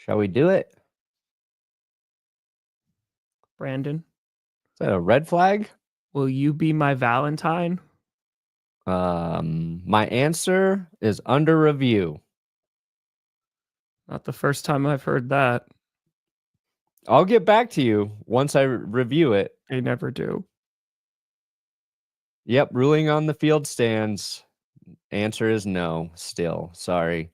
Shall we do it? Brandon, Is that a red flag? will you be my Valentine? My answer is under review. Not the first time I've heard that. I'll get back to you once I review it. They never do. Yep, ruling on the field stands. Answer is no, still. Sorry.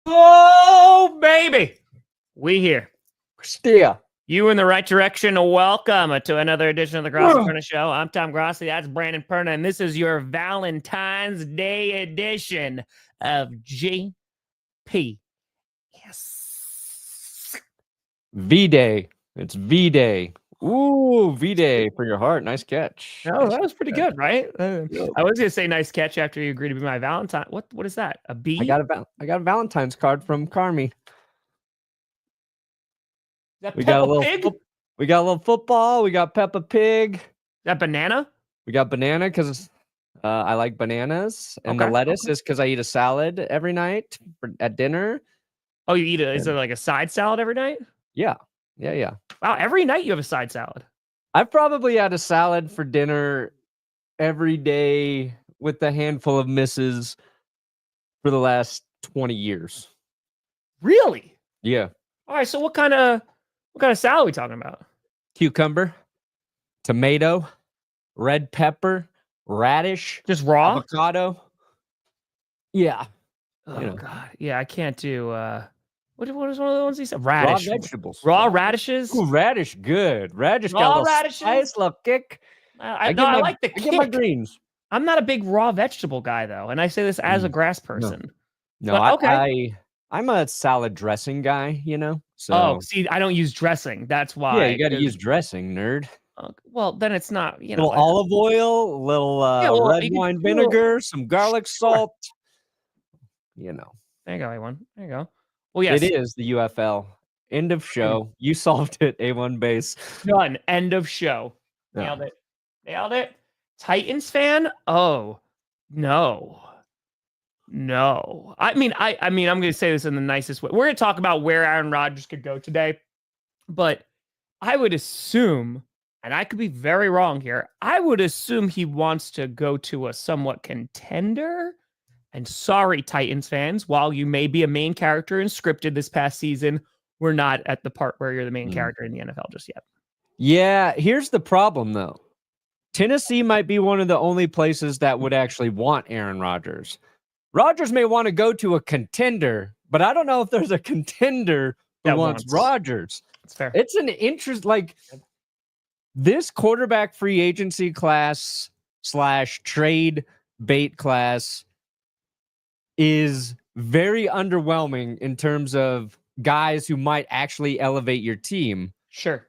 Oh, baby. We here. Yeah. You in the right direction. Welcome to another edition of the Grossi Perna Show. I'm Tom Grossi. That's Brandon Perna, and this is your Valentine's Day edition of GP. Yes. V-Day. It's V-Day. Ooh, V-Day for your heart. Nice catch. Oh, that was pretty good, right? I was gonna say nice catch after you agreed to be my Valentine. What is that? A B? I got a Valentine's card from Carmi. We got a little football. We got Peppa Pig. That banana? We got banana because I like bananas, and the lettuce is because I eat a salad every night at dinner. Oh, you eat it? Is it like a side salad every night? Yeah. Wow, every night you have a side salad. I've probably had a salad for dinner every day with a handful of misses for the last 20 years. Really? Yeah. All right. So what kind of salad are we talking about? Cucumber, tomato, red pepper, radish, just raw avocado. Yeah. Oh God. Yeah, I can't do. What is one of the ones he said? Radish. Raw vegetables. Raw radishes. Ooh, radish, good. Radish raw got a radishes. Nice little kick. I like the kick. I get my greens. I'm not a big raw vegetable guy though, and I say this as a grass person. No, I'm a salad dressing guy. So. Oh, see, I don't use dressing. That's why. Yeah, you got to use dressing, nerd. Well, then it's not. Little olive oil, little red wine vinegar, some garlic salt. There you go, A1. There you go. Well, yes. It is the UFL. End of show. You solved it, A1 base. Done. End of show. Nailed it. Titans fan? Oh, no. I mean, I'm going to say this in the nicest way. We're going to talk about where Aaron Rodgers could go today, but I would assume, and I could be very wrong here, I would assume he wants to go to a somewhat contender. And sorry, Titans fans, while you may be a main character in scripted this past season, we're not at the part where you're the main character in the NFL just yet. Yeah, here's the problem, though. Tennessee might be one of the only places that would actually want Aaron Rodgers. Rodgers may want to go to a contender, but I don't know if there's a contender who wants Rodgers. That's fair. It's an interest, like this quarterback free agency class / trade bait class is very underwhelming in terms of guys who might actually elevate your team. Sure.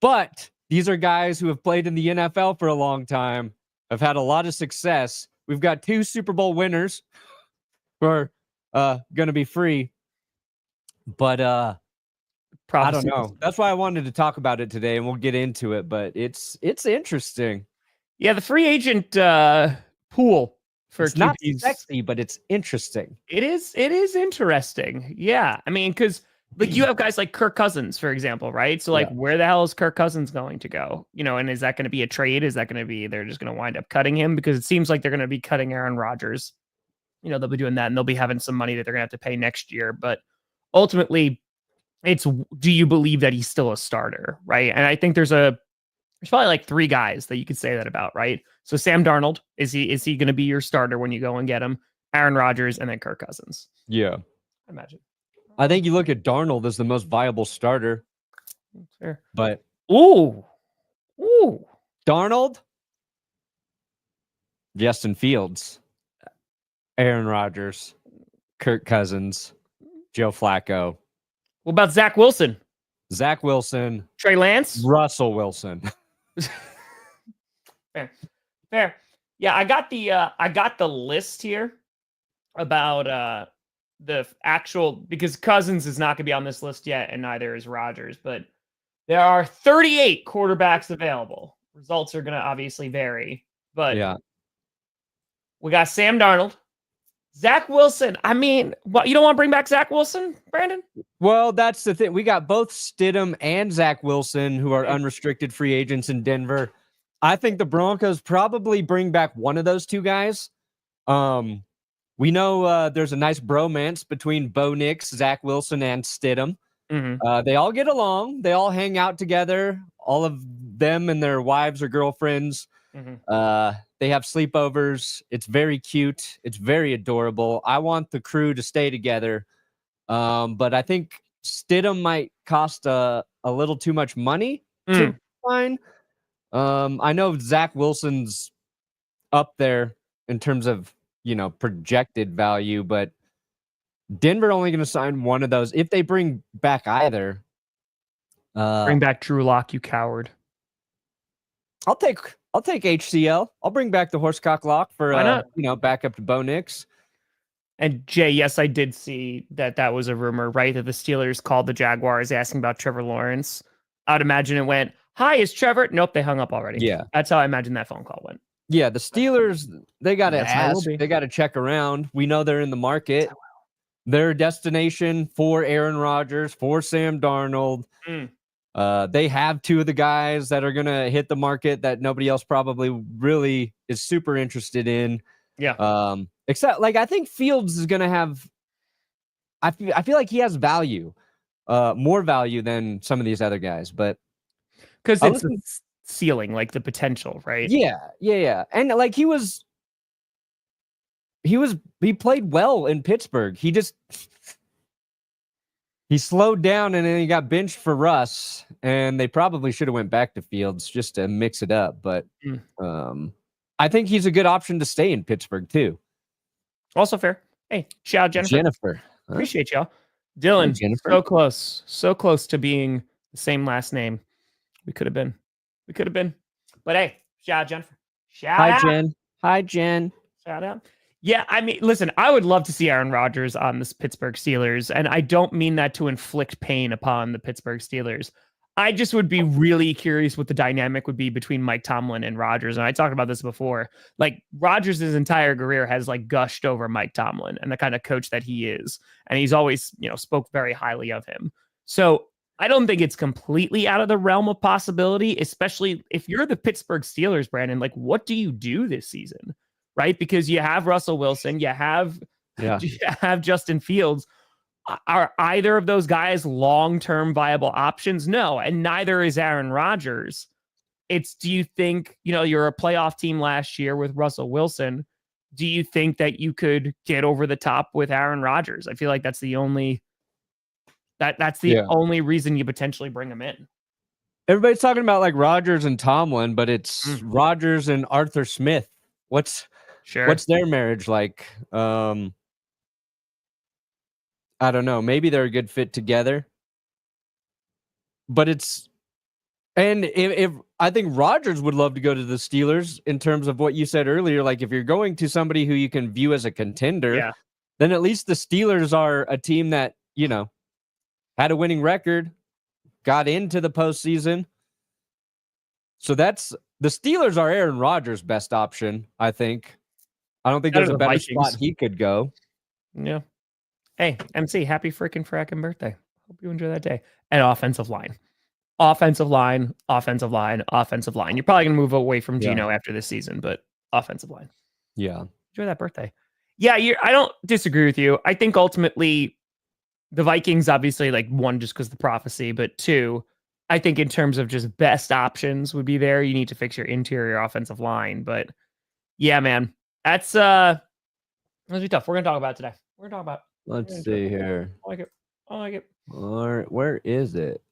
But these are guys who have played in the NFL for a long time, have had a lot of success. We've got 2 Super Bowl winners who are going to be free. But I don't know. That's why I wanted to talk about it today, and we'll get into it. But it's interesting. Yeah, the free agent pool. It's not sexy, but it's interesting. It is interesting. Yeah. I mean, because like you have guys like Kirk Cousins, for example, right? So like where the hell is Kirk Cousins going to go? And is that going to be a trade? Is that going to be they're just going to wind up cutting him? Because it seems like they're going to be cutting Aaron Rodgers. They'll be doing that and they'll be having some money that they're going to have to pay next year. But ultimately, it's do you believe that he's still a starter, right? And I think there's probably like 3 guys that you could say that about, right? So Sam Darnold, is he going to be your starter when you go and get him? Aaron Rodgers, and then Kirk Cousins. Yeah. I imagine. I think you look at Darnold as the most viable starter. Fair. But Ooh. Darnold, Justin Fields, Aaron Rodgers, Kirk Cousins, Joe Flacco, What about Zach Wilson? Zach Wilson. Trey Lance? Russell Wilson. Fair. Yeah, I got the list here about the actual, because Cousins is not going to be on this list yet, and neither is Rodgers, but there are 38 quarterbacks available. Results are going to obviously vary, but yeah. We got Sam Darnold, Zach Wilson. I mean, what, you don't want to bring back Zach Wilson, Brandon? Well, that's the thing. We got both Stidham and Zach Wilson, who are unrestricted free agents in Denver. I think the Broncos probably bring back one of those two guys. We know there's a nice bromance between Bo Nix, Zach Wilson, and Stidham. Mm-hmm. They all get along. They all hang out together. All of them and their wives or girlfriends. Mm-hmm. They have sleepovers. It's very cute. It's very adorable. I want the crew to stay together. But I think Stidham might cost a little too much money to find. I know Zach Wilson's up there in terms of, projected value, but Denver only going to sign one of those. If they bring back either. Bring back Drew Lock, you coward. I'll take HCL. I'll bring back the horsecock lock for back up to Bo Nix. And Jay, yes, I did see that was a rumor, right? That the Steelers called the Jaguars asking about Trevor Lawrence. I'd imagine it went, "Hi, is Trevor?" Nope, they hung up already. Yeah, that's how I imagine that phone call went. Yeah, the Steelers, they got to ask. They got to check around. We know they're in the market. Their destination for Aaron Rodgers, for Sam Darnold. They have two of the guys that are going to hit the market that nobody else probably really is super interested in. Yeah. Except, I think Fields is going to have. I feel like he has value, more value than some of these other guys, but because it's the ceiling, like the potential, right? Yeah, and he played well in Pittsburgh. He slowed down and then he got benched for Russ, and they probably should have went back to Fields just to mix it up. But I think he's a good option to stay in Pittsburgh too. Also fair. Hey, shout out Jennifer. Huh? Appreciate y'all. Dylan, so close to being the same last name. We could have been. But hey, shout out Jennifer. Hi, Jen. Shout out. Yeah, I mean, listen, I would love to see Aaron Rodgers on the Pittsburgh Steelers, and I don't mean that to inflict pain upon the Pittsburgh Steelers. I just would be really curious what the dynamic would be between Mike Tomlin and Rodgers. And I talked about this before. Rodgers' entire career has gushed over Mike Tomlin and the kind of coach that he is. And he's always, spoke very highly of him. So I don't think it's completely out of the realm of possibility, especially if you're the Pittsburgh Steelers, Brandon. What do you do this season? Right? Because you have Russell Wilson, you have Justin Fields. Are either of those guys long-term viable options? No, and neither is Aaron Rodgers. It's, do you think, you're a playoff team last year with Russell Wilson. Do you think that you could get over the top with Aaron Rodgers? I feel like that's the only only reason you potentially bring him in. Everybody's talking about Rodgers and Tomlin, but it's Rodgers and Arthur Smith. What's their marriage like? I don't know. Maybe they're a good fit together. But if I think Rodgers would love to go to the Steelers in terms of what you said earlier, if you're going to somebody who you can view as a contender, then at least the Steelers are a team that, had a winning record, got into the postseason. So the Steelers are Aaron Rodgers' best option, I think. I don't think there's a better spot he could go. Yeah. Hey, MC, happy freaking fracking birthday. Hope you enjoy that day. And offensive line. You're probably going to move away from Geno after this season, but offensive line. Yeah. Enjoy that birthday. Yeah, I don't disagree with you. I think ultimately the Vikings, obviously, one, just because of the prophecy, but two, I think in terms of just best options would be there. You need to fix your interior offensive line. But yeah, man, that's going to be tough. We're going to talk about it today. Let's see here. I like it. All right, where is it?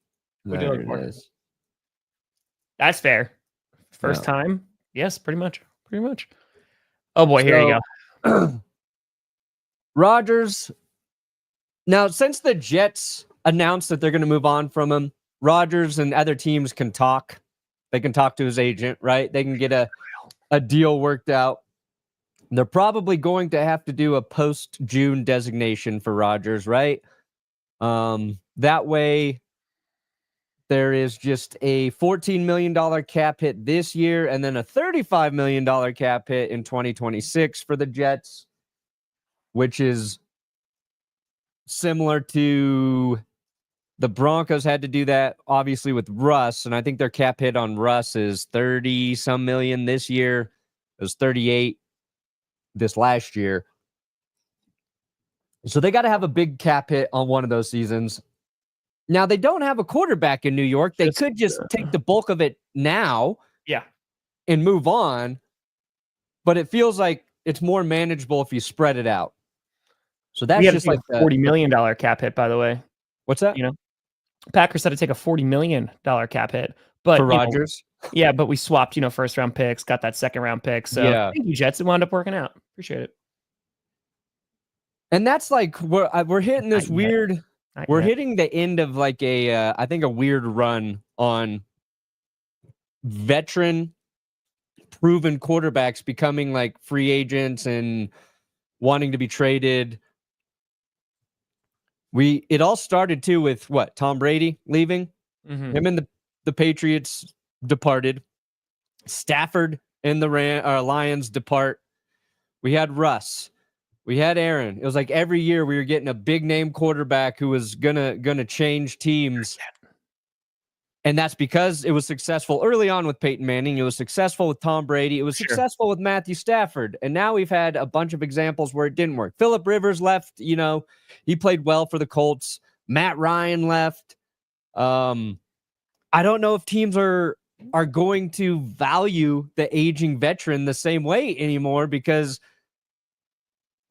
There it is. That's fair. First time? Yes, pretty much. Oh boy, here you go. Rodgers. Now, since the Jets announced that they're going to move on from him. Rodgers and other teams can talk. They can talk to his agent, right? They can get a deal worked out. They're probably going to have to do a post-June designation for Rodgers, right? That way, there is just a $14 million cap hit this year and then a $35 million cap hit in 2026 for the Jets, which is similar to the Broncos had to do that, obviously, with Russ. And I think their cap hit on Russ is 30-some million this year. It was 38 this last year. So they got to have a big cap hit on one of those seasons. Now, they don't have a quarterback in New York. They could just take the bulk of it now and move on. But it feels like it's more manageable if you spread it out. So that's just like a $40 million cap hit, by the way. What's that? You know, Packers had to take a $40 million cap hit. But for Rodgers? But we swapped, first round picks, got that second round pick. So thank you, Jets. It wound up working out. Appreciate it. And that's like, we're hitting this weird... We're hitting the end of like I think a weird run on veteran proven quarterbacks becoming like free agents and wanting to be traded. It all started too with Tom Brady leaving. Mm-hmm. Him and the Patriots departed. Stafford and the Lions depart. We had Russ. We had Aaron. It was like every year we were getting a big name quarterback who was gonna change teams. And that's because it was successful early on with Peyton Manning. It was successful with Tom Brady. It was successful with Matthew Stafford. And now we've had a bunch of examples where it didn't work. Phillip Rivers left, he played well for the Colts. Matt Ryan left. I don't know if teams are going to value the aging veteran the same way anymore, because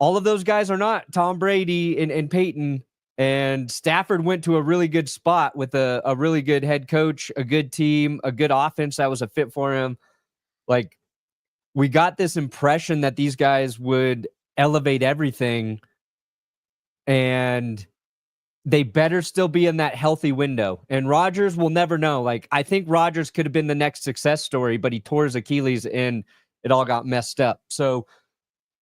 all of those guys are not Tom Brady and Peyton, and Stafford went to a really good spot with a really good head coach, a good team, a good offense that was a fit for him. Like, we got this impression that these guys would elevate everything, and they better still be in that healthy window. And Rodgers will never know. Like, I think Rodgers could have been the next success story, but he tore his Achilles and it all got messed up. So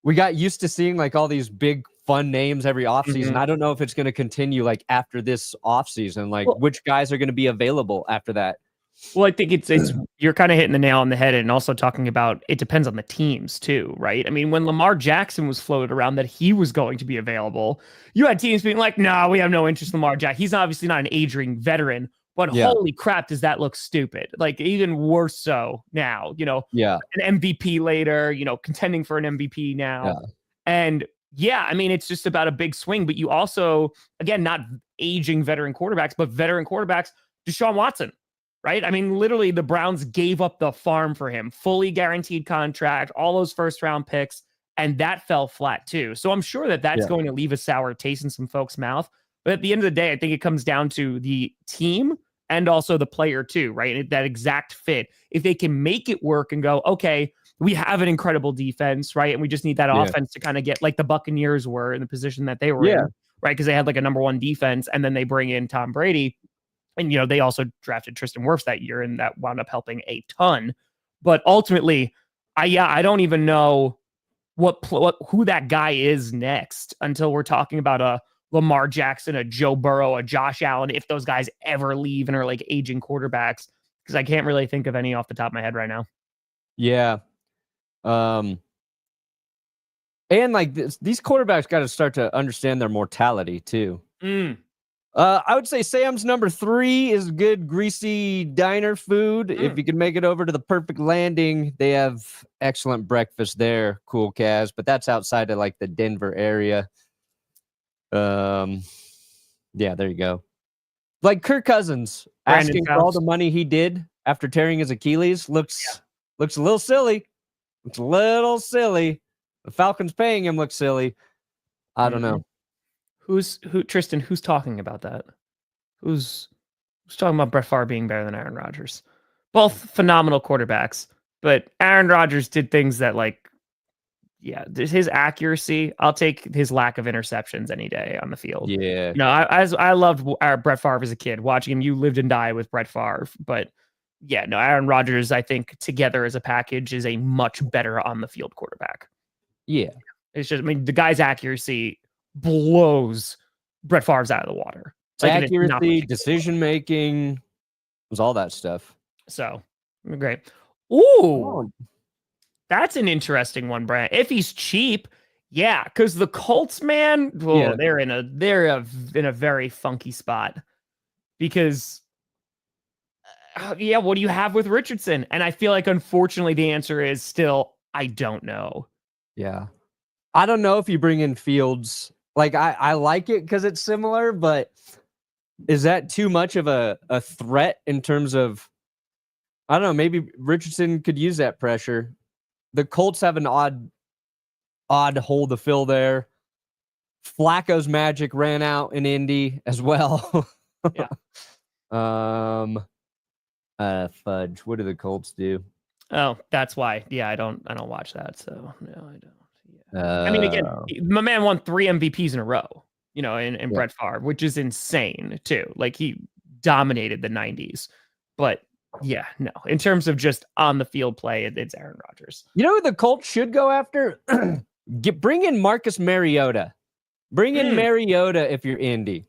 we got used to seeing like all these big fun names every offseason. Mm-hmm. I don't know if it's going to continue like after this offseason, like which guys are going to be available after that. Well, I think it's you're kind of hitting the nail on the head, and also talking about it depends on the teams too, right? I mean, when Lamar Jackson was floated around that he was going to be available, you had teams being like, "No, we have no interest in Lamar Jackson. He's obviously not an aging veteran, but holy crap, does that look stupid? Like, even worse so now, an MVP later, contending for an MVP now, and." Yeah, I mean, it's just about a big swing, but you also, again, not aging veteran quarterbacks, but veteran quarterbacks, Deshaun Watson, right? I mean, literally the Browns gave up the farm for him, fully guaranteed contract, all those first round picks, and that fell flat too. So I'm sure that's going to leave a sour taste in some folks' mouth. But at the end of the day, I think it comes down to the team and also the player too, right? That exact fit. If they can make it work and go, okay, we have an incredible defense, right? And we just need that offense to kind of get like the Buccaneers were in the position that they were in, right? Because they had like a number one defense, and then they bring in Tom Brady. And, they also drafted Tristan Wirfs that year, and that wound up helping a ton. But ultimately, I don't even know who that guy is next until we're talking about a Lamar Jackson, a Joe Burrow, a Josh Allen, if those guys ever leave and are like aging quarterbacks, because I can't really think of any off the top of my head right now. Yeah. And like these quarterbacks got to start to understand their mortality too. I would say Sam's number 3 is good, greasy diner food. If you can make it over to the Perfect Landing, they have excellent breakfast there. Cool, Kaz, but that's outside of like the Denver area. Yeah, there you go. Like Kirk Cousins asking for all the money he did after tearing his Achilles looks a little silly. It's a little silly. The Falcons paying him looks silly. I don't know. Tristan, who's talking about that? Who's talking about Brett Favre being better than Aaron Rodgers? Both phenomenal quarterbacks, but Aaron Rodgers did things that like his accuracy, I'll take his lack of interceptions any day on the field. Yeah. You know, I loved Brett Favre as a kid, watching him. You lived and died with Brett Favre, but yeah, no, Aaron Rodgers, I think together as a package is a much better on the field quarterback. Yeah. It's just, I mean, the guy's accuracy blows Brett Favre's out of the water. Like accuracy, decision making, was all that stuff. So great. Ooh, that's an interesting one, Brad. If he's cheap, yeah, because the Colts, man, they're in a very funky spot. Because what do you have with Richardson? And I feel like, unfortunately, the answer is still, I don't know. Yeah. I don't know if you bring in Fields. Like, I like it because it's similar, but is that too much of a threat in terms of, I don't know, maybe Richardson could use that pressure. The Colts have an odd hole to fill there. Flacco's magic ran out in Indy as well. Yeah. Fudge. What do the Colts do? Oh, that's why. Yeah, I don't watch that. So no, I don't. Yeah. I mean, again, my man won 3 MVPs in a row. You know, in Brett Favre, which is insane too. Like, he dominated the 90s. But yeah, no. In terms of just on the field play, it's Aaron Rodgers. You know who the Colts should go after? Bring in Marcus Mariota. Bring in Mariota if you're Indy.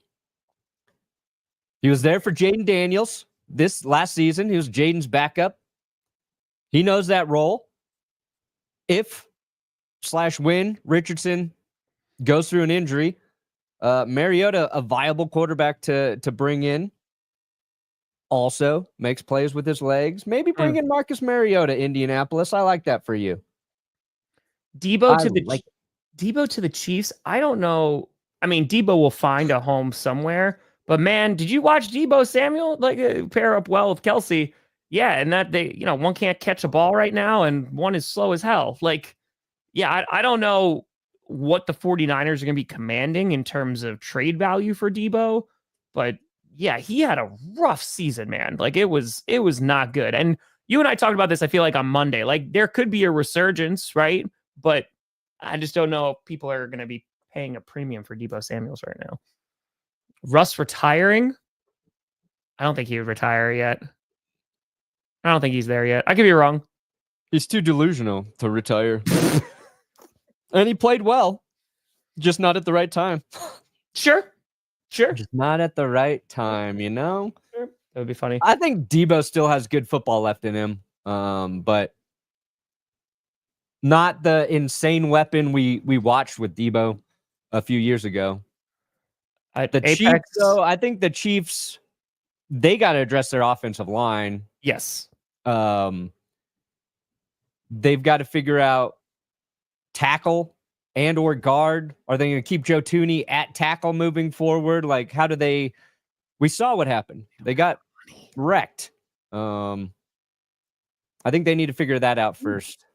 He was there for Jaden Daniels this last season. He was Jaden's backup. He knows that role. If/when Richardson goes through an injury, Mariota, a viable quarterback to bring in. Also makes plays with his legs. Maybe bring in Marcus Mariota, Indianapolis. I like that for you. Debo to the Chiefs. I don't know. I mean, Debo will find a home somewhere. But man, did you watch Debo Samuel pair up well with Kelsey? Yeah, and that one can't catch a ball right now, and one is slow as hell. Like, yeah, I don't know what the 49ers are going to be commanding in terms of trade value for Debo, but yeah, he had a rough season, man. Like, it was not good. And you and I talked about this, I feel like, on Monday. Like, there could be a resurgence, right? But I just don't know if people are going to be paying a premium for Debo Samuels right now. Russ retiring? I don't think he would retire yet. I don't think he's there yet. I could be wrong. He's too delusional to retire. And he played well, just not at the right time. Sure. Just not at the right time, you know? Sure. That would be funny. I think Debo still has good football left in him, but not the insane weapon we watched with Debo a few years ago. Chiefs, though, I think the Chiefs, they got to address their offensive line. Yes. They've got to figure out tackle and or guard. Are they going to keep Joe Tooney at tackle moving forward? Like, how do they? We saw what happened. They got wrecked. I think they need to figure that out first.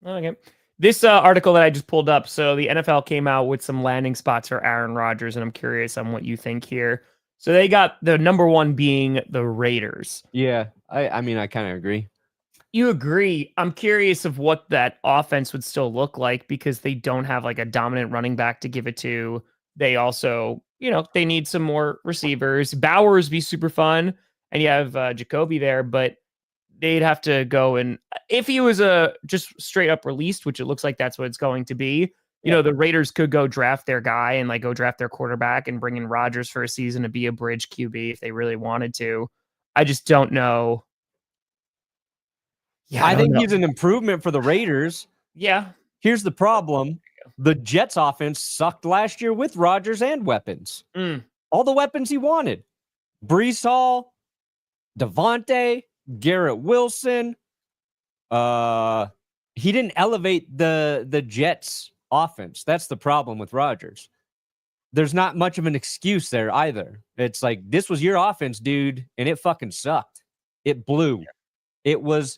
Okay. This article that I just pulled up. So the NFL came out with some landing spots for Aaron Rodgers, and I'm curious on what you think here. So they got the number one being the Raiders. Yeah, I mean, I kind of agree. You agree. I'm curious of what that offense would still look like, because they don't have like a dominant running back to give it to. They also, they need some more receivers. Bowers be super fun, and you have Jacoby there, but they'd have to go, and if he was just straight up released, which it looks like that's what it's going to be, the Raiders could go draft their guy and go draft their quarterback and bring in Rodgers for a season to be a bridge QB if they really wanted to. I just don't know. Yeah, I think he's an improvement for the Raiders. Yeah. Here's the problem. The Jets offense sucked last year with Rodgers and weapons. All the weapons he wanted. Breece Hall, Devontae, Garrett Wilson. He didn't elevate the Jets offense. That's the problem with Rodgers. There's not much of an excuse there either. It's like, this was your offense, dude, and it fucking sucked. It blew. It was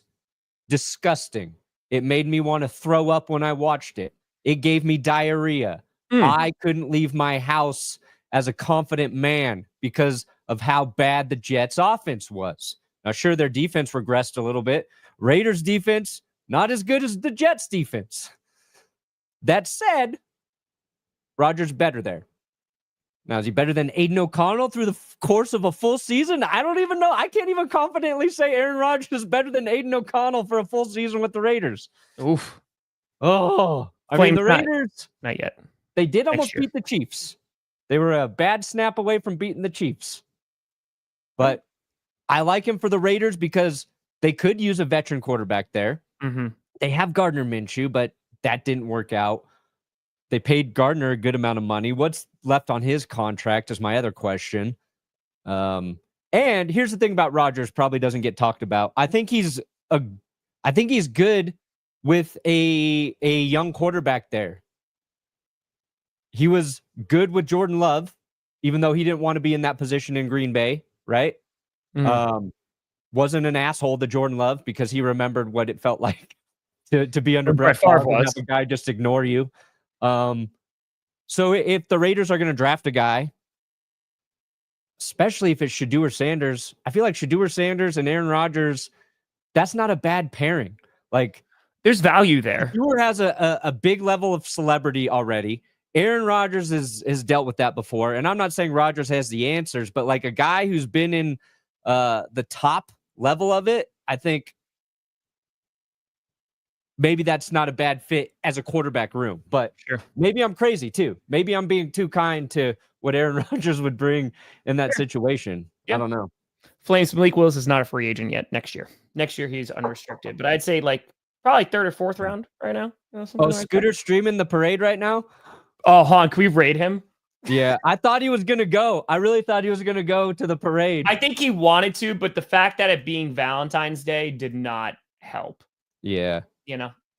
disgusting. It made me want to throw up when I watched it. It gave me diarrhea. I couldn't leave my house as a confident man because of how bad the Jets offense was. Now, sure, their defense regressed a little bit. Raiders defense, not as good as the Jets defense. That said, Rodgers better there. Now, is he better than Aiden O'Connell through the course of a full season? I don't even know. I can't even confidently say Aaron Rodgers is better than Aiden O'Connell for a full season with the Raiders. Oof. Oh, I mean, the Raiders. Not yet. They did almost beat the Chiefs. They were a bad snap away from beating the Chiefs. But I like him for the Raiders because they could use a veteran quarterback there. Mm-hmm. They have Gardner Minshew, but that didn't work out. They paid Gardner a good amount of money. What's left on his contract is my other question. And here's the thing about Rodgers, probably doesn't get talked about. I think he's good with a young quarterback there. He was good with Jordan Love, even though he didn't want to be in that position in Green Bay, right? Mm-hmm. Wasn't an asshole to Jordan Love because he remembered what it felt like to be under Brett Favre and have a guy just ignore you. So if the Raiders are going to draft a guy, especially if it's Shedeur Sanders, I feel like Shedeur Sanders and Aaron Rodgers, that's not a bad pairing. Like, there's value there. Shedeur has a big level of celebrity already. Aaron Rodgers has dealt with that before. And I'm not saying Rodgers has the answers, but like a guy who's been in the top level of it, I think maybe that's not a bad fit as a quarterback room, but maybe I'm crazy too. Maybe I'm being too kind to what Aaron Rodgers would bring in that situation. I don't know. Flames, Malik Willis is not a free agent yet next year. Next year, he's unrestricted, but I'd say like probably third or fourth round right now. Scooter streaming the parade right now. Oh, Han, can we raid him? Yeah, I thought he was going to go. I really thought he was going to go to the parade. I think he wanted to, but the fact that it being Valentine's Day did not help. Yeah.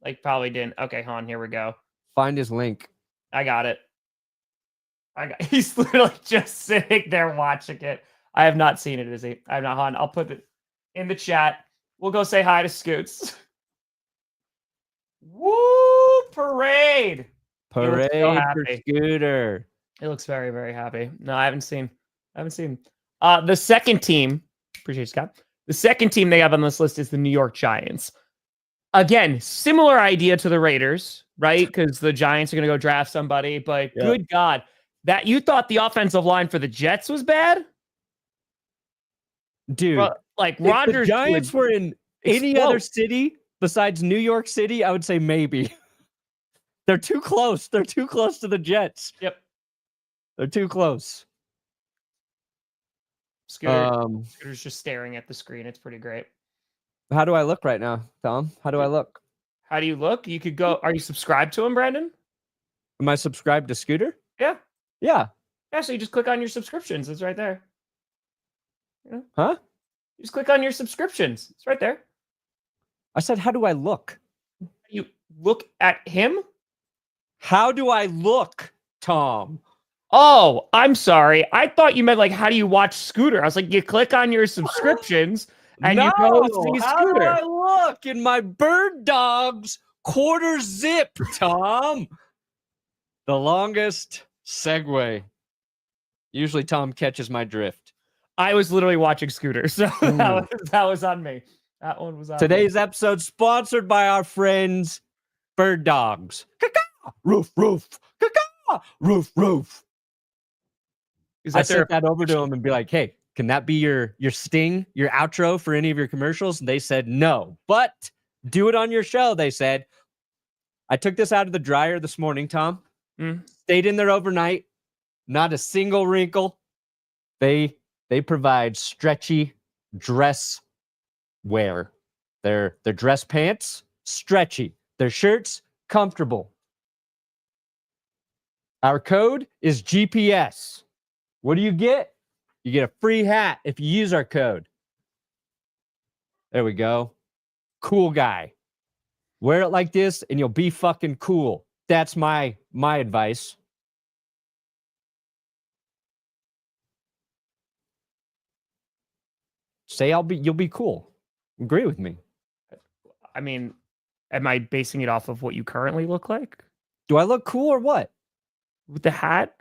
Like probably didn't. Okay, Han, here we go. Find his link. I got it. He's literally just sitting there watching it. I have not seen it, is he? I have not, Han. I'll put it in the chat. We'll go say hi to Scoots. Woo! Parade! Parade for Scooter. He looks very, very happy. No, I haven't seen. The second team, appreciate you, Scott. The second team they have on this list is the New York Giants. Again, similar idea to the Raiders, right? Because the Giants are going to go draft somebody, but good God, that you thought the offensive line for the Jets was bad? Dude, like Rodgers. If the Giants were in any other city besides New York City, I would say maybe. They're too close. They're too close to the Jets. Yep. They're too close. Scooter's just staring at the screen. It's pretty great. How do I look right now, Tom? How do I look? How do you look? You could go. Are you subscribed to him, Brandon? Am I subscribed to Scooter? Yeah. Yeah. Yeah, so you just click on your subscriptions. It's right there. Huh? You just click on your subscriptions. It's right there. I said, how do I look? You look at him? How do I look, Tom? Oh, I'm sorry. I thought you meant like, how do you watch Scooter? I was like, you click on your subscriptions and you go see Scooter. How do I look in my Bird Dogs quarter zip, Tom? The longest segue. Usually Tom catches my drift. I was literally watching Scooter, so that was on me. That one was on Today's episode sponsored by our friends Bird Dogs. Caw-caw! Roof, roof. Caw-caw! Roof, roof. I sent that over to him and be like, hey, can that be your sting, your outro for any of your commercials? And they said no, but do it on your show, they said. I took this out of the dryer this morning, Tom. Stayed in there overnight. Not a single wrinkle. They provide stretchy dress wear. Their dress pants, stretchy. Their shirts, comfortable. Our code is GPS. What do you get? You get a free hat if you use our code. There we go. Cool guy. Wear it like this and you'll be fucking cool. That's my advice. Say you'll be cool. Agree with me. I mean, am I basing it off of what you currently look like? Do I look cool or what? With the hat?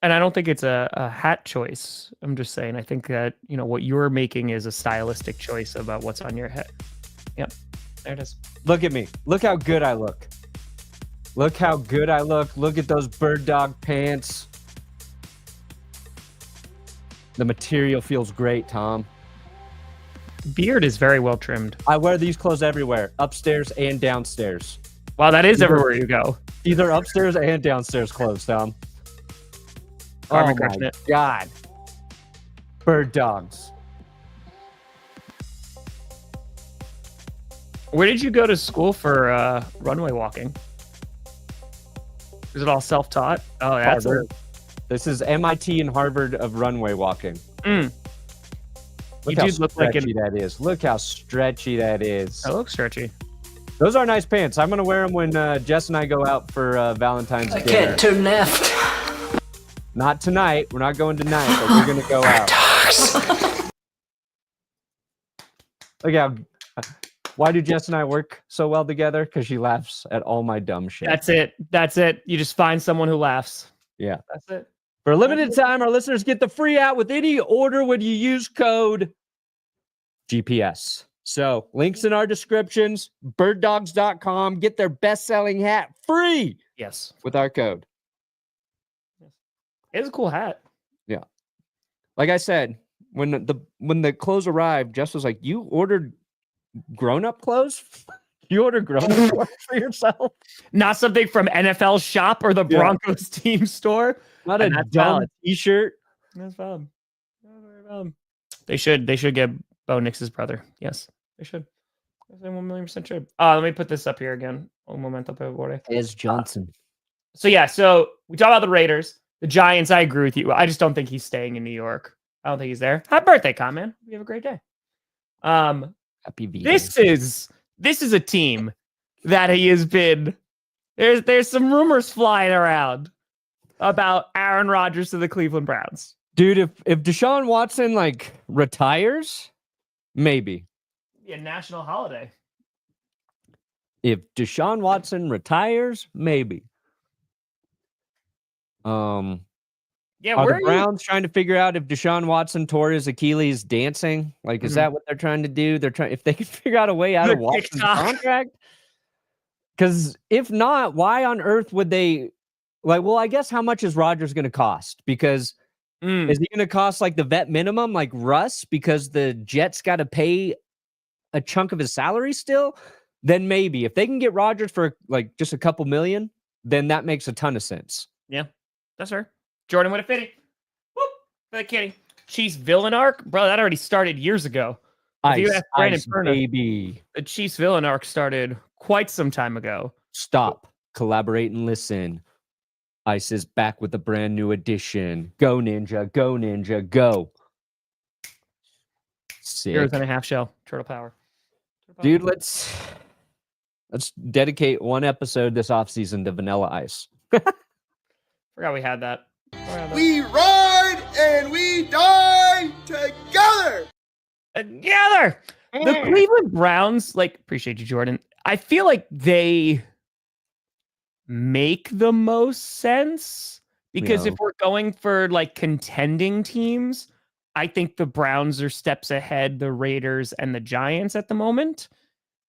And I don't think it's a hat choice. I'm just saying, I think that, what you're making is a stylistic choice about what's on your head. Yep. There it is. Look at me. Look how good I look. Look how good I look. Look at those bird dog pants. The material feels great, Tom. Beard is very well trimmed. I wear these clothes everywhere, upstairs and downstairs. Wow, that is everywhere you go. These are upstairs and downstairs clothes, Tom. Carmen Oh crushing my it. God. Bird dogs. Where did you go to school for runway walking? Is it all self-taught? Oh, that's Harvard. This is MIT and Harvard of runway walking. You Look how do look like stretchy that is. Look how stretchy that is. That looks stretchy. Those are nice pants. I'm going to wear them when Jess and I go out for Valentine's Day. I can't turn left. Not tonight. We're not going tonight, but we're going to go out. Look how... Why do Jess and I work so well together? Because she laughs at all my dumb shit. That's it. That's it. You just find someone who laughs. Yeah. That's it. For a limited time, our listeners get the free out with any order when you use code GPS. So, links in our descriptions, birddogs.com. Get their best-selling hat free Yes. with our code. It's a cool hat. Yeah. Like I said, when the clothes arrived, Jess was like, you ordered grown-up clothes? You ordered grown-up clothes for yourself? Not something from NFL shop or the Broncos team store. Not a dumb t-shirt. That's valid. Very valid. They should get Bo Nix's brother. Yes, they should. 1,000,000% should. Let me put this up here again. Un momento, per favore. As Johnson. So we talk about the Raiders, the Giants. I agree with you. I just don't think he's staying in New York. I don't think he's there. Happy birthday, Con, man. You have a great day. Happy V. This is a team that he has been. There's some rumors flying around about Aaron Rodgers to the Cleveland Browns. Dude, if Deshaun Watson retires, maybe. Yeah, national holiday. If Deshaun Watson retires, maybe. Yeah, are where the Browns trying to figure out if Deshaun Watson tore his Achilles dancing? Is that what they're trying to do? They're trying if they can figure out a way out of Watson's contract. Because if not, why on earth would they? Well, I guess how much is Rodgers going to cost? Because is he going to cost the vet minimum, like Russ? Because the Jets got to pay a chunk of his salary still. Then maybe if they can get Rodgers for just a couple million, then that makes a ton of sense. Yeah, that's her. Jordan would have fitted. Whoop, for the kitty. Chiefs villain arc, bro. That already started years ago. Ice, Perna, baby. The Chiefs villain arc started quite some time ago. Stop, collaborate, and listen. Ice is back with a brand new edition. Go Ninja, go Ninja, go. Sick. 0.5 shell, turtle power. Dude, let's dedicate one episode this offseason to Vanilla Ice. Forgot we had that. We ride and we die together. Together. The Cleveland Browns, appreciate you, Jordan. I feel like they make the most sense because if we're going for contending teams, I think the Browns are steps ahead the Raiders and the Giants at the moment.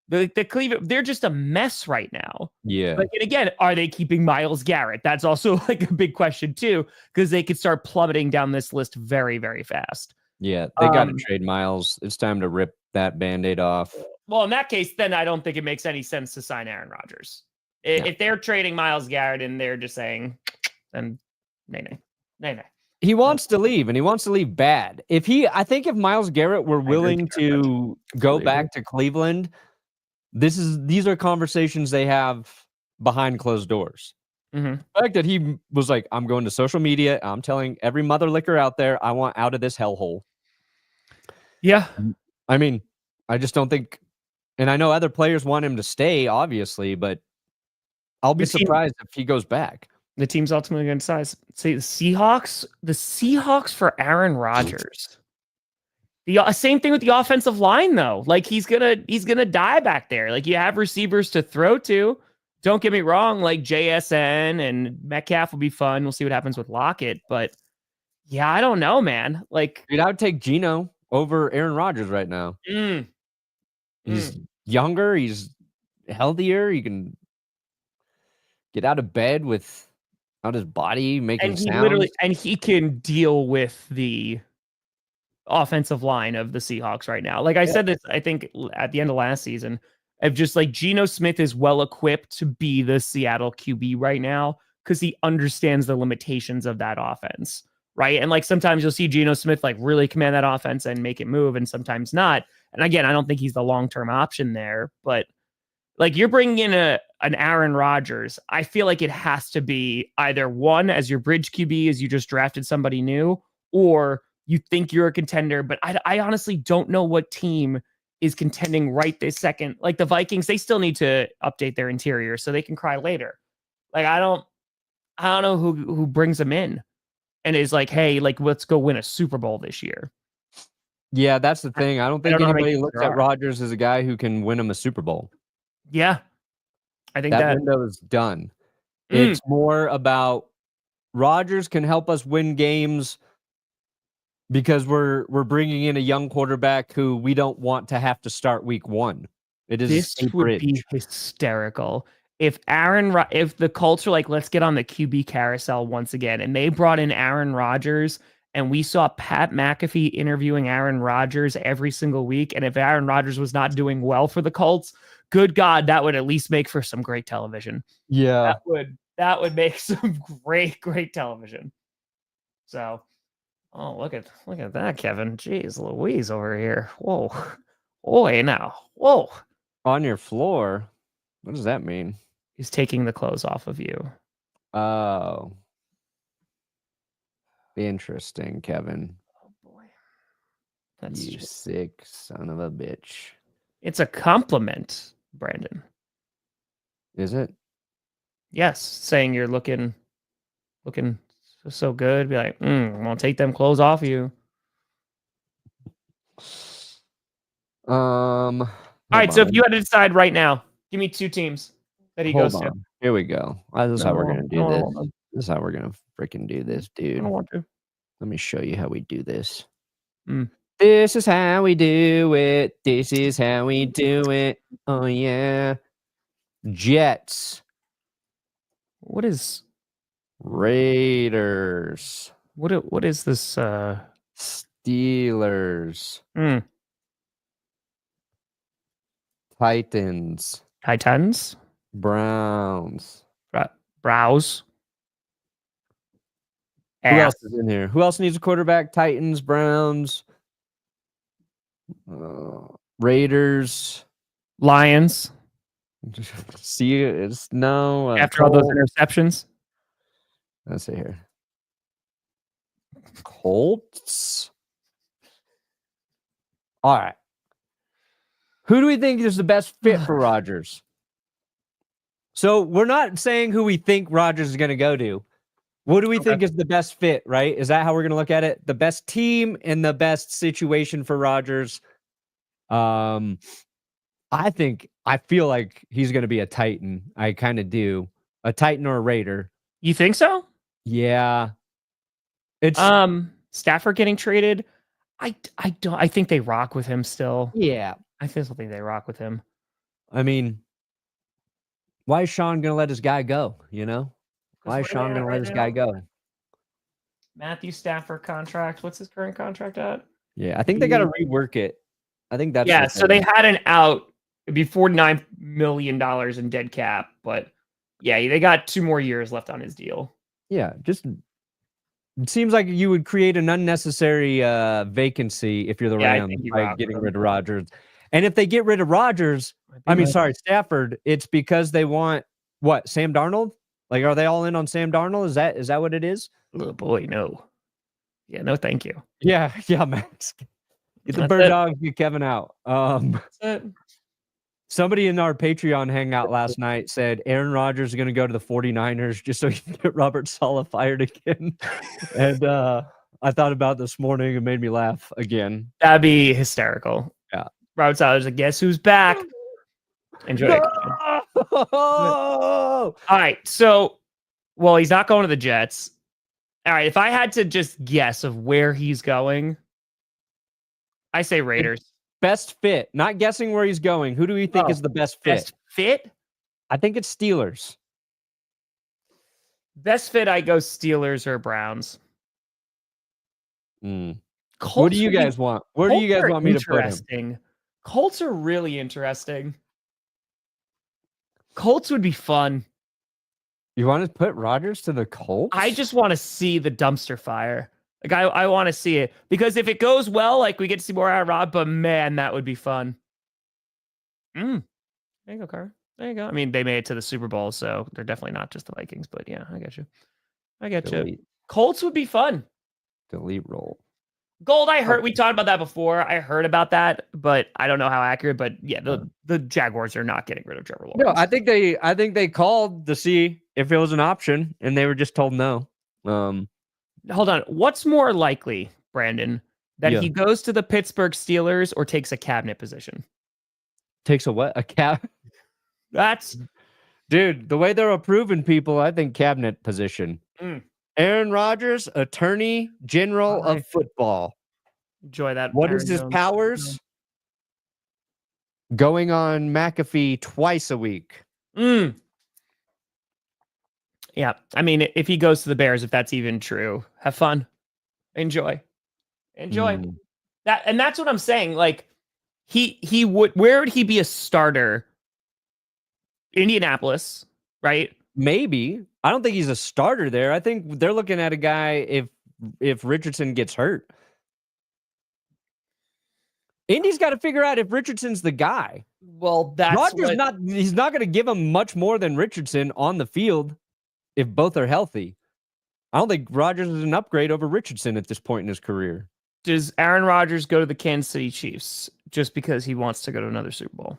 The Cleveland, they're just a mess right now. Yeah. And again, are they keeping Myles Garrett? That's also a big question too, because they could start plummeting down this list very, very fast. Yeah, they got to trade Myles. It's time to rip that Band-Aid off. Well, in that case, then I don't think it makes any sense to sign Aaron Rodgers. If they're trading Myles Garrett and they're just saying, then nay. He wants to leave, and he wants to leave bad. I think if Myles Garrett were willing to go back to Cleveland, these are conversations they have behind closed doors. The fact that he was like, I'm going to social media, I'm telling every mother licker out there, I want out of this hellhole. Yeah. I mean, I just don't think, and I know other players want him to stay, obviously, but I'll be surprised if he goes back. The team's ultimately going to decide. Say the Seahawks for Aaron Rodgers. The same thing with the offensive line, though. He's gonna die back there. You have receivers to throw to. Don't get me wrong. JSN and Metcalf will be fun. We'll see what happens with Lockett, but yeah, I don't know, man. Dude, I would take Geno over Aaron Rodgers right now. He's younger. He's healthier. He can. get out of bed without his body making And he sounds. and he can deal with the offensive line of the Seahawks right now. Like I said this, I think at the end of last season, of just like Geno Smith is well equipped to be the Seattle QB right now because he understands the limitations of that offense, right? And like sometimes you'll see Geno Smith like really command that offense and make it move, and sometimes not. And again, I don't think he's the long-term option there, but like you're bringing in an Aaron Rodgers. I feel like it has to be either one as your bridge QB as you just drafted somebody new, or you think you're a contender. But I honestly don't know what team is contending right this second. Like the Vikings, they still need to update their interior so they can cry later. Like I don't know who brings them in and is like, hey, like let's go win a Super Bowl this year. Yeah, that's the thing. I don't think know how many anybody teams looks there at are. Rodgers as a guy who can win him a Super Bowl. Yeah, I think That that window is done. It's more about Rodgers can help us win games because we're bringing in a young quarterback who we don't want to have to start week 1. It is this a would bridge. be hysterical if if the Colts are like, let's get on the QB carousel once again, and they brought in Aaron Rodgers, and we saw Pat McAfee interviewing Aaron Rodgers every single week, and if Aaron Rodgers was not doing well for the Colts, good God, that would at least make for some great television. Yeah. That would make some great television. So, oh, look at that, Kevin. Jeez Louise over here. Whoa. Oi, now. Whoa. On your floor? What does that mean? He's taking the clothes off of you. Oh. Interesting, Kevin. Oh boy. That's You just sick son of a bitch. It's a compliment, Brandon. Is it? Yes, saying you're looking so good. Be like, I'm gonna take them clothes off you. All right, so if you had to decide right now, give me 2 teams that he goes to. Here we go. This is how we're gonna do this. I This is how we're gonna freaking do this, dude. don't want to. Let me show you how we do this. Mm. This is how we do it. This is how we do it. Oh yeah. Jets. What is Raiders. what is this Steelers. Titans. Titans? Browns. Browse. Who else is in here? Who else needs a quarterback? Titans, Browns, Raiders, Lions. See, it's no. After all those interceptions. Let's see here. Colts. All right. Who do we think is the best fit for Rodgers? So we're not saying who we think Rodgers is going to go to. What do we think is the best fit, right? Is that how we're going to look at it? The best team and the best situation for Rodgers. I feel like he's going to be a Titan. I kind of do. A Titan or a Raider. You think so? Yeah. It's Stafford getting traded. I think they rock with him still. Yeah. I still think they rock with him. I mean, why is Sean going to let his guy go, you know? Why is Sean going to let his guy go? Matthew Stafford contract. What's his current contract at? Yeah, I think they got to rework it. I think that's yeah. So they had an out. It'd be $49 million in dead cap, but yeah, they got 2 more years left on his deal. Yeah, just it seems like you would create an unnecessary vacancy if you're the Rams by getting rid of Rodgers. And if they get rid of Rodgers, Stafford, it's because they want what? Sam Darnold? Like, are they all in on Sam Darnold? Is that what it is? Oh boy, no. Yeah, no, thank you. Yeah, Max. Get the bird dog, get Kevin out. That's it. Somebody in our Patreon hangout last night said Aaron Rodgers is going to go to the 49ers just so he can get Robert Saleh fired again. And I thought about it this morning. It made me laugh again. That'd be hysterical. Yeah. Robert Saleh's like, guess who's back? Enjoy it. Oh! All right. So, well, he's not going to the Jets. All right. If I had to just guess of where he's going, I say Raiders. Best fit. Not guessing where he's going. Who do we think is the best fit? Best fit? I think it's Steelers. Best fit, I go Steelers or Browns. What Colts do you would be- guys want? Where do you Colts guys are want me to put him? interesting. Colts are really interesting. Colts would be fun. You want to put Rodgers to the Colts? I just want to see the dumpster fire. Like I want to see it because if it goes well, like we get to see more out of Rod. But man, that would be fun. There you go, Carter. There you go. I mean, they made it to the Super Bowl, so they're definitely not just the Vikings. But yeah, I get you. I get you. Delete. Colts would be fun. Delete roll. Gold, I heard we talked about that before. I heard about that, but I don't know how accurate. But yeah, the Jaguars are not getting rid of Trevor Lawrence. No, I think they called to see if it was an option, and they were just told no. Hold on. What's more likely, Brandon, that Yeah. he goes to the Pittsburgh Steelers or takes a cabinet position? Takes a what? A cap? That's Dude, the way they're approving people, I think cabinet position. Aaron Rodgers, Attorney General of Football. enjoy that. What Aaron is his Jones. powers? Going on McAfee twice a week. Yeah, I mean, if he goes to the Bears, if that's even true, have fun, enjoy that, and that's what I'm saying. Like, he would. Where would he be a starter? Indianapolis, right? Maybe. I don't think he's a starter there. I think they're looking at a guy if Richardson gets hurt. Indy's got to figure out if Richardson's the guy. Well, that's Rodgers he's not going to give him much more than Richardson on the field if both are healthy. I don't think Rodgers is an upgrade over Richardson at this point in his career. Does Aaron Rodgers go to the Kansas City Chiefs just because he wants to go to another Super Bowl?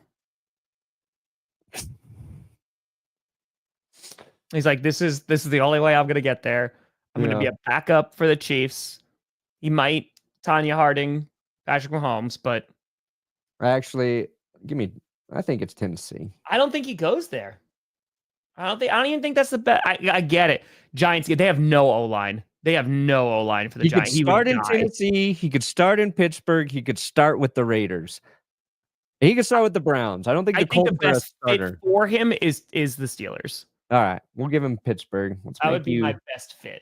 He's like, this is the only way I'm going to get there. I'm going to be a backup for the Chiefs. He might Tanya Harding, Patrick Mahomes, but Actually, I think it's Tennessee. I don't think he goes there. I don't even think that's the best. I get it. Giants, they have no O-line. They have no O-line for the Giants. He could start in Tennessee. He could start in Pittsburgh. He could start with the Raiders. He could start with the Browns. I don't think the Colts the are a best starter. fit for him is the Steelers. All right, we'll give him Pittsburgh. That would be my best fit.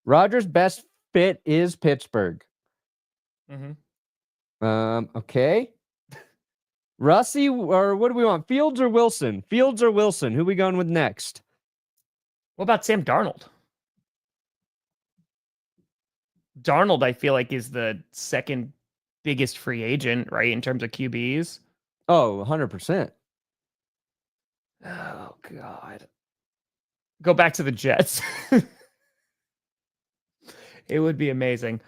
Rodgers' best fit is Pittsburgh. Okay. Russie, or what do we want? Fields or Wilson? Fields or Wilson? Who we going with next? What about Sam Darnold? Darnold, I feel like, is the second biggest free agent, right, in terms of QBs. Oh, 100%. Oh, God. Go back to the Jets. It would be amazing.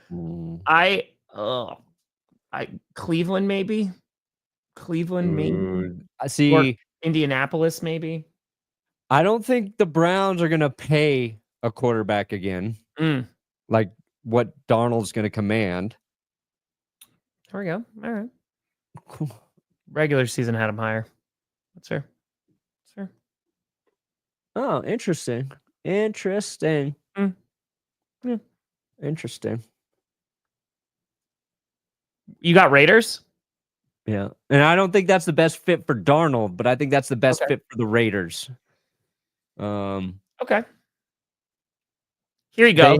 Cleveland, maybe. I see. Or Indianapolis, maybe. I don't think the Browns are going to pay a quarterback again. Like what Darnold's going to command. There we go. All right. Regular season had him higher. That's fair. Oh, interesting. Yeah. Interesting. You got Raiders? Yeah. And I don't think that's the best fit for Darnold, but I think that's the best fit for the Raiders. Okay. Here you go.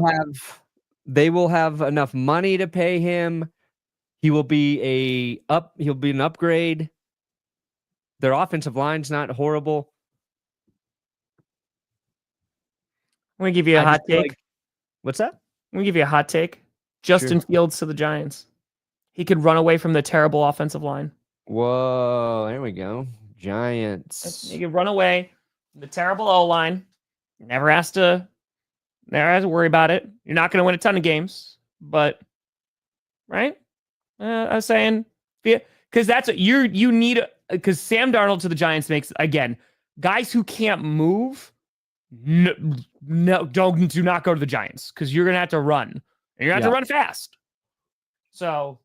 They will have enough money to pay him. He'll be an upgrade. Their offensive line's not horrible. I'm going to give you a hot take. What's that? I'm going to give you a hot take. Justin Fields to the Giants. He could run away from the terrible offensive line. Whoa, there we go. Giants. He could run away from the terrible O-line. Never has to worry about it. You're not going to win a ton of games, but right? I was saying, because that's what you need. Because Sam Darnold to the Giants makes, again, guys who can't move. No, do not go to the Giants because you're going to have to run. And you're going to have to run fast. So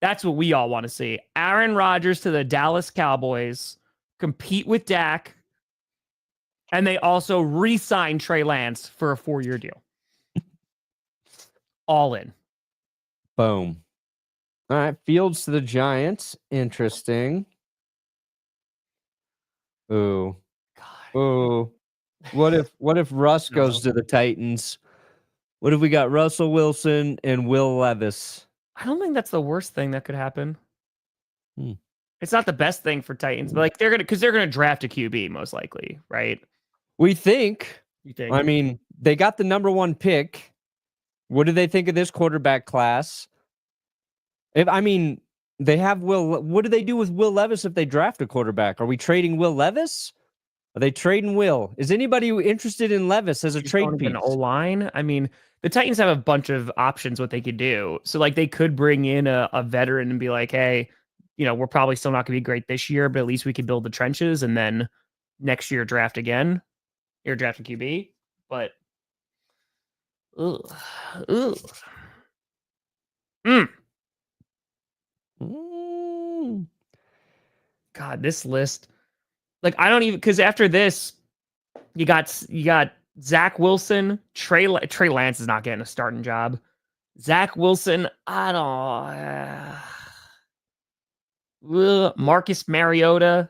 that's what we all want to see. Aaron Rodgers to the Dallas Cowboys, compete with Dak, and they also re-sign Trey Lance for a 4-year deal. All in. Boom. All right, Fields to the Giants. Interesting. Ooh. God. Ooh. What if Russ No. goes to the Titans? What if we got Russell Wilson and Will Levis? I don't think that's the worst thing that could happen. Hmm. It's not the best thing for Titans, but like they're gonna draft a QB most likely, right? We think. You think? I mean, they got the number 1 pick. What do they think of this quarterback class? They have Will. What do they do with Will Levis if they draft a quarterback? Are we trading Will Levis? Are they trading Will? Is anybody interested in Levis as a trade piece? An O-line. I mean, the Titans have a bunch of options what they could do. So like they could bring in a veteran and be like, hey, we're probably still not going to be great this year, but at least we could build the trenches and then next year draft again. Or draft a QB. But ugh. God, this list. Like I don't even because after this, you got Zach Wilson, Trey Lance is not getting a starting job. Zach Wilson, I don't. Marcus Mariota.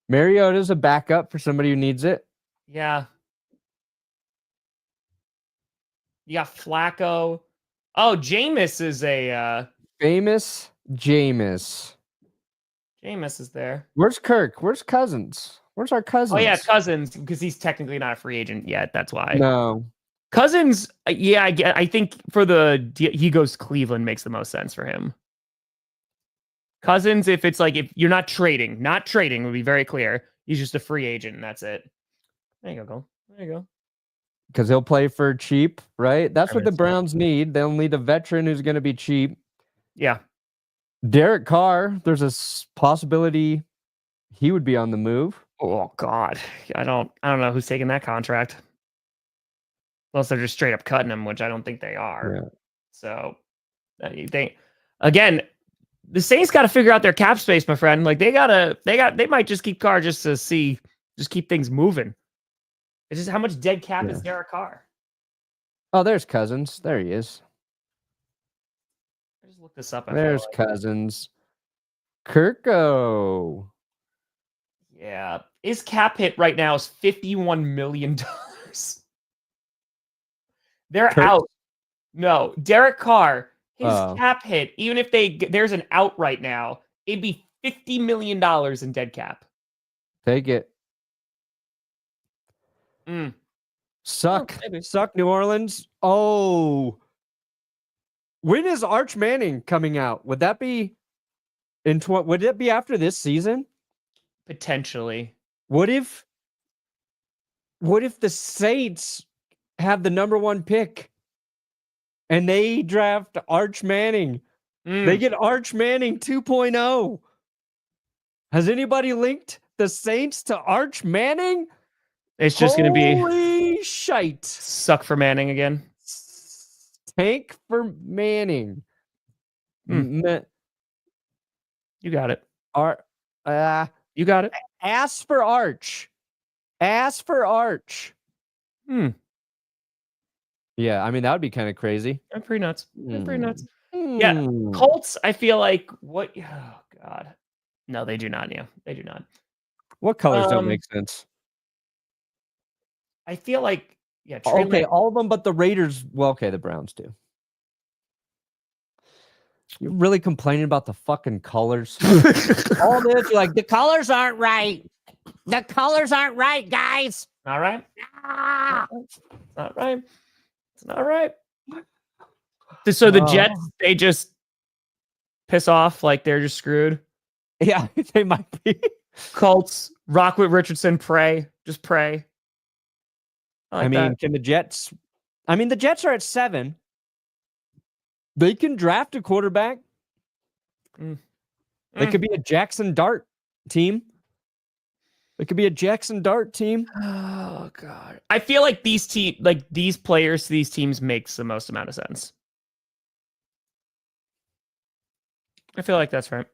Mariota's a backup for somebody who needs it. Yeah. You got Flacco. Oh, Jameis is a famous Jameis. Jameis is there. Where's Kirk? Where's Cousins? Where's our Cousins? Oh yeah, Cousins, because he's technically not a free agent yet. That's why. No. Cousins, yeah, I think for he goes Cleveland makes the most sense for him. Cousins, if you're not trading would be very clear. He's just a free agent and that's it. There you go. There you go. Because he'll play for cheap, right? That's what the Browns need. They'll need a veteran who's going to be cheap. Yeah. Derek Carr, there's a possibility he would be on the move. Oh God, I don't know who's taking that contract. Unless they're just straight up cutting him, which I don't think they are. Yeah. So, you think again, the Saints got to figure out their cap space, my friend. Like they might just keep Carr just to keep things moving. It's just how much dead cap is Derek Carr. Oh, there's Cousins. There he is. I just looked this up. There's Cousins. Kirko. Yeah. His cap hit right now is $51 million. They're out. No, Derek Carr, his cap hit, even if there's an out right now, it'd be $50 million in dead cap. Take it. Suck New Orleans. Oh, when is Arch Manning coming out? Would that be would it be after this season? Potentially. What if the Saints have the number 1 pick and they draft Arch Manning? They get Arch Manning 2.0. Has anybody linked the Saints to Arch Manning? It's just going to be holy shite. Suck for Manning again. Tank for Manning. You got it. You got it. Ask for Arch. Ask for Arch. Yeah, I mean that would be kind of crazy. I'm pretty nuts. Yeah, Colts. I feel like what? Oh God, no, they do not. Yeah, they do not. What colors don't make sense? I feel like okay, all of them, but the Raiders. Well, okay, the Browns do. You're really complaining about the fucking colors. All this, you're like the colors aren't right. The colors aren't right, guys. Not right. Not right. It's not right. So the Jets, they just piss off like they're just screwed. Yeah, they might be. Colts, rock with Richardson, pray. Just pray. I mean, can the Jets? I mean, the Jets are at 7. They can draft a quarterback. They could be a Jackson Dart team. It could be a Jackson Dart team. Oh God! I feel like these players to these teams makes the most amount of sense. I feel like that's right.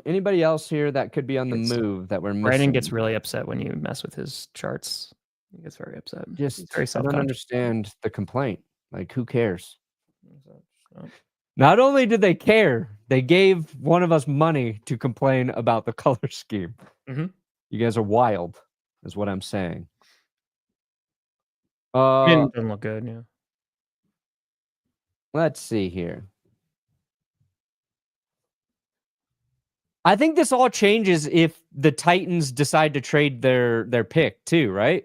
Anybody else here that could be on the move that we're missing? Brandon gets really upset when you mess with his charts. He gets very upset. Just very I don't understand the complaint. Like, who cares? Not only did they care, they gave one of us money to complain about the color scheme. Mm-hmm. You guys are wild. is what I'm saying. Doesn't look good. Yeah. Let's see here. I think this all changes if the Titans decide to trade their pick too, right?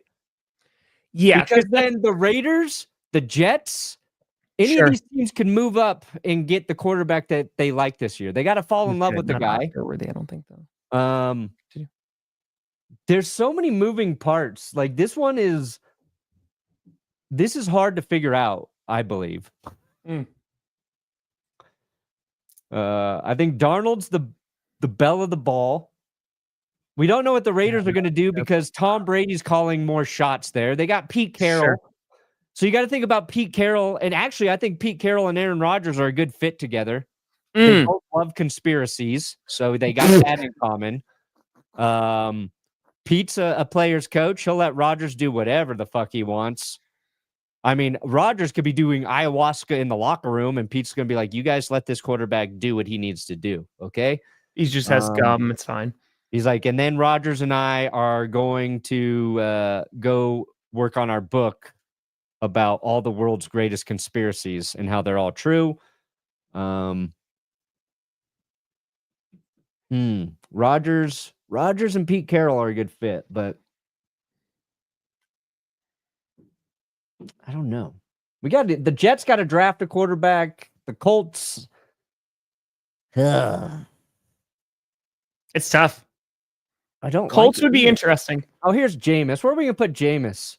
Yeah, Because then the Raiders, the Jets, any of these teams can move up and get the quarterback that they like this year. They got to fall in love with the guy. Worthy, I don't think though. There's so many moving parts. Like this is hard to figure out, I believe. I think Darnold's the belle of the ball. We don't know what the Raiders are going to do because Tom Brady's calling more shots there. They got Pete Carroll. Sure. So you got to think about Pete Carroll. And actually, I think Pete Carroll and Aaron Rodgers are a good fit together. They both love conspiracies. So they got that in common. Pete's a player's coach. He'll let Rodgers do whatever the fuck he wants. I mean, Rodgers could be doing ayahuasca in the locker room, and Pete's going to be like, you guys let this quarterback do what he needs to do, okay? He just has gum. It's fine. He's like, and then Rodgers and I are going to go work on our book about all the world's greatest conspiracies and how they're all true. Rodgers and Pete Carroll are a good fit, but I don't know. The Jets got to draft a quarterback. The Colts. It's tough. I don't. Colts would be interesting. Oh, here's Jameis. Where are we gonna put Jameis?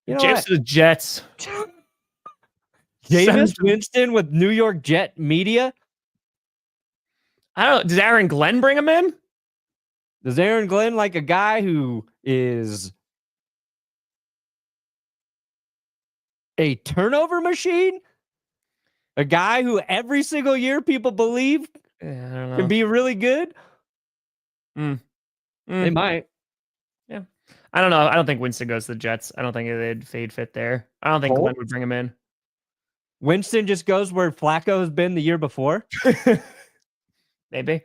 Jameis to the Jets. Jameis Winston with New York Jet media. I don't know. Does Aaron Glenn bring him in? Does Aaron Glenn like a guy who is a turnover machine? A guy who every single year people believe can be really good? They might. Yeah. I don't know. I don't think Winston goes to the Jets. I don't think they'd fade fit there. I don't think Glenn would bring him in. Winston just goes where Flacco has been the year before? Maybe.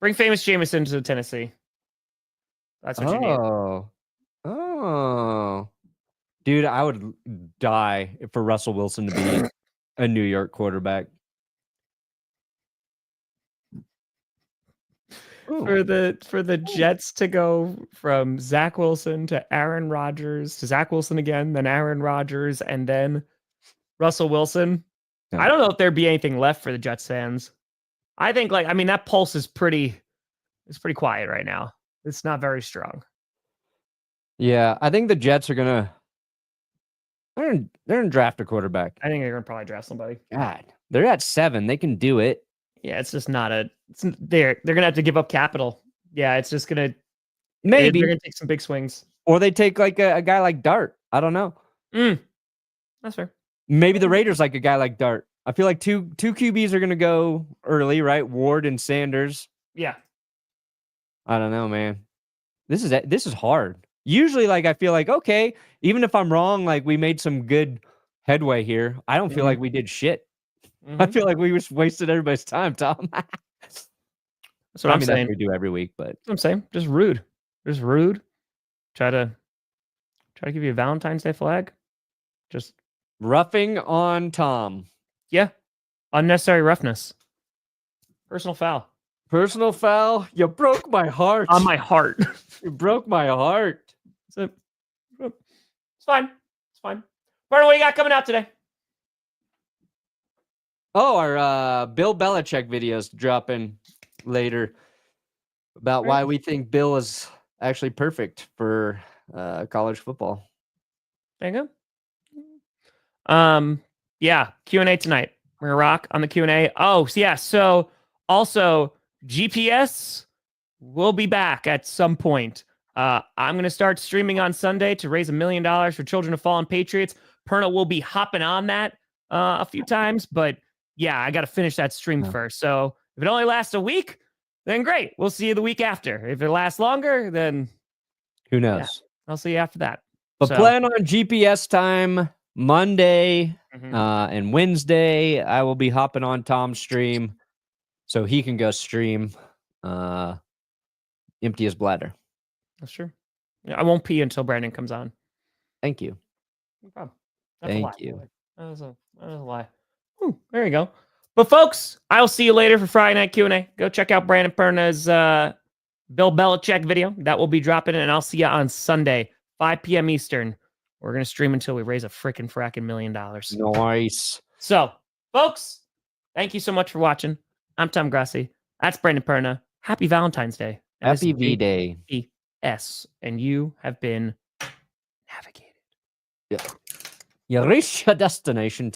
Bring famous Jameson to Tennessee. That's what you need. Oh. Dude, I would die for Russell Wilson to be a New York quarterback. For the Jets to go from Zach Wilson to Aaron Rodgers to Zach Wilson again, then Aaron Rodgers, and then Russell Wilson. Yeah. I don't know if there'd be anything left for the Jets fans. I think that pulse is pretty quiet right now. It's not very strong. Yeah, I think the Jets are gonna draft a quarterback. I think they're gonna probably draft somebody. God, they're at 7. They can do it. Yeah, it's just not they're gonna have to give up capital. Yeah, it's just gonna maybe they're gonna take some big swings. Or they take like a guy like Dart. I don't know. That's fair. Maybe the Raiders like a guy like Dart. I feel like two QBs are gonna go early, right? Ward and Sanders. Yeah. I don't know, man. This is hard. Usually, I feel like, okay, even if I'm wrong, we made some good headway here. I don't feel like we did shit. I feel like we just wasted everybody's time, Tom. That's what I'm saying. That's what we do every week, but that's what I'm saying. Just rude. Try to give you a Valentine's Day flag. Just roughing on Tom. Yeah. Unnecessary roughness. Personal foul. You broke my heart. On my heart. You broke my heart. It's fine. Barton, what do you got coming out today? Oh, our Bill Belichick videos dropping later about why we think Bill is actually perfect for college football. There you go. Yeah, Q&A tonight. We're gonna rock on the Q&A. Oh, yeah. So also GPS will be back at some point. I'm gonna start streaming on Sunday to raise $1 million for Children of Fallen Patriots. Perna will be hopping on that a few times, but yeah, I got to finish that stream first. So if it only lasts a week, then great. We'll see you the week after. If it lasts longer, then who knows? Yeah, I'll see you after that. But plan on GPS time Monday and Wednesday. I will be hopping on Tom's stream so he can go stream. empty his bladder. That's true. Yeah, I won't pee until Brandon comes on. Thank you. No problem. That's Thank a lie. you. That was a lie. There you go. But folks, I'll see you later for Friday Night Q&A. Go check out Brandon Perna's Bill Belichick video. That will be dropping, and I'll see you on Sunday, 5 p.m. Eastern. We're going to stream until we raise a frickin' $1 million. Nice. So, folks, thank you so much for watching. I'm Tom Grossi. That's Brandon Perna. Happy Valentine's Day. And this Happy is V-Day. GPS, and you have been navigated. Yeah. You reach your destination.